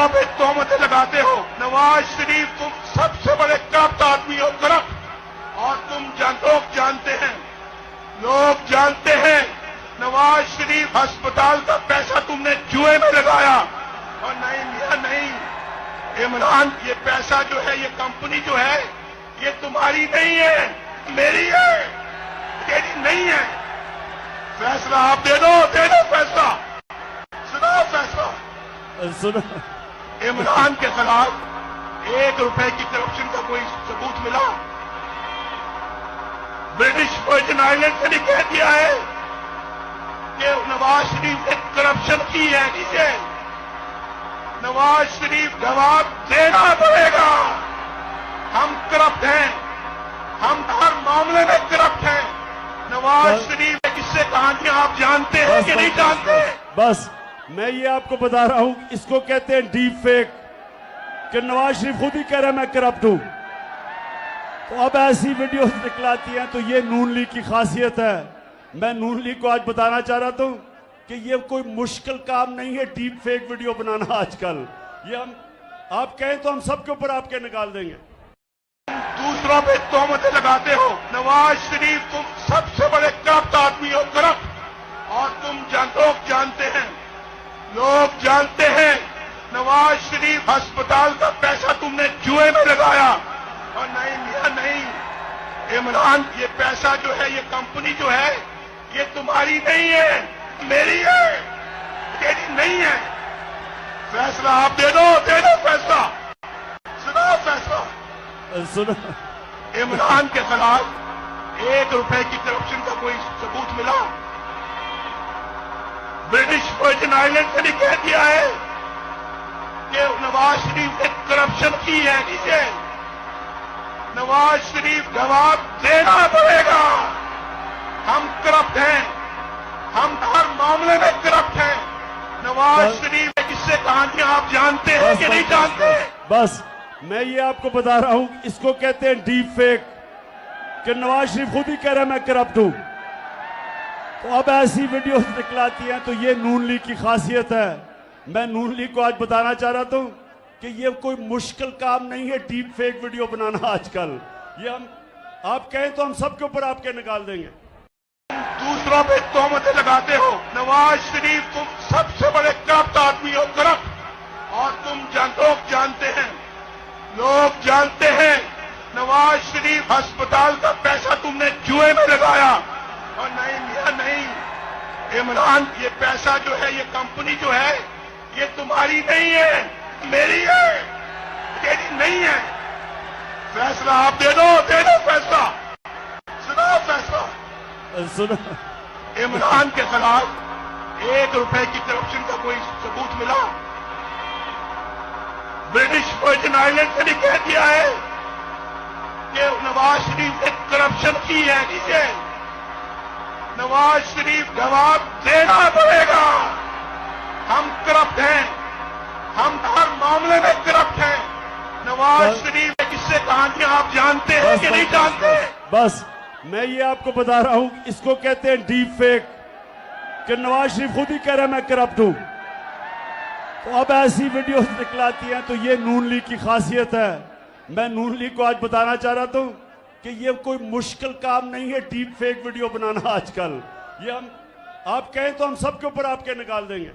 दूसरों पे तोहमतें लगाते हो। नवाज शरीफ तुम सबसे बड़े करप्ट आदमी हो, करप्ट। और लोग जानते हैं नवाज शरीफ अस्पताल का पैसा तुमने जुए में लगाया। और नहीं मियां नहीं, इमरान ये पैसा जो है, ये कंपनी जो है, ये तुम्हारी नहीं है, मेरी है, तेरी नहीं है। फैसला आप दे दो फैसला, सुनाओ फैसला। सुनो, इमरान के खिलाफ 1 रुपए की करप्शन का कोई सबूत मिला? ब्रिटिश वर्जिन आइलैंड से भी कह दिया है कि नवाज शरीफ ने करप्शन की है। नीचे नवाज शरीफ जवाब देना पड़ेगा। हम करप्ट हैं, हम हर मामले में करप्ट हैं। नवाज शरीफ की किस्से कहानियां आप जानते हैं कि नहीं जानते? बस मैं ये आपको बता रहा हूं, इसको कहते हैं डीप फेक, कि नवाज शरीफ खुद ही कह रहा है मैं करप्ट हूं। तो अब ऐसी वीडियोस निकलाती हैं, तो ये नून लीग की खासियत है। मैं नून लीग को आज बताना चाह रहा था कि ये कोई मुश्किल काम नहीं है डीप फेक वीडियो बनाना आजकल। ये हम आप कहें तो हम सबके ऊपर आपके निकाल देंगे। दूसरों पे तोहमतें लगाते हो। नवाज शरीफ तुम सबसे बड़े करप्ट आदमी हो, करप्ट। और लोग जानते हैं नवाज शरीफ अस्पताल का पैसा तुमने जुए में लगाया। और नहीं मियां नहीं, इमरान ये पैसा जो है, ये कंपनी जो है, ये तुम्हारी नहीं है, मेरी है, तेरी नहीं है। फैसला आप दे दो फैसला, सुनाओ फैसला। सुनो, इमरान के खिलाफ 1 रुपए की करप्शन का कोई सबूत मिला? ब्रिटिश वर्जिन आइलैंड से भी कह दिया है कि नवाज शरीफ ने करप्शन की है। नीचे नवाज शरीफ जवाब देना पड़ेगा। हम करप्ट हैं, हम हर मामले में करप्ट हैं। नवाज शरीफ की किस्से कहानियां आप जानते हैं कि नहीं जानते? बस मैं ये आपको बता रहा हूं, इसको कहते हैं डीप फेक, कि नवाज शरीफ खुद ही कह रहा है मैं करप्ट हूं। तो अब ऐसी वीडियोस निकलाती हैं, तो ये नून लीग की खासियत है। मैं नून लीग को आज बताना चाह रहा था कि ये कोई मुश्किल काम नहीं है डीप फेक वीडियो बनाना आजकल। ये हम आप कहें तो हम सबके ऊपर आपके निकाल देंगे। दूसरों पे तोहमतें लगाते हो। नवाज शरीफ तुम सबसे बड़े करप्ट आदमी हो, करप्ट। और लोग जानते हैं नवाज शरीफ अस्पताल का पैसा तुमने जुए में लगाया। और नहीं मियां नहीं, इमरान ये पैसा जो है, ये कंपनी जो है, ये तुम्हारी नहीं है, मेरी है, तेरी नहीं है। फैसला आप दे दो फैसला, सुनाओ फैसला। सुनो, इमरान के खिलाफ 1 रुपए की करप्शन का कोई सबूत मिला? ब्रिटिश वर्जिन आइलैंड से भी कह दिया है कि नवाज शरीफ ने करप्शन की है। नीचे नवाज शरीफ जवाब देना पड़ेगा। हम करप्ट हैं, हम हर मामले में करप्ट हैं। नवाज शरीफ की किस्से कहानियां आप जानते हैं कि नहीं जानते? बस मैं ये आपको बता रहा हूं, इसको कहते हैं डीप फेक, कि नवाज शरीफ खुद ही कह रहा है मैं करप्ट हूं। तो अब ऐसी वीडियोस निकलाती हैं, तो ये नून लीग की खासियत है। मैं नून लीग को आज बताना चाह रहा था कि ये कोई मुश्किल काम नहीं है डीप फेक वीडियो बनाना आजकल। ये हम आप कहें तो हम सबके ऊपर आपके निकाल देंगे।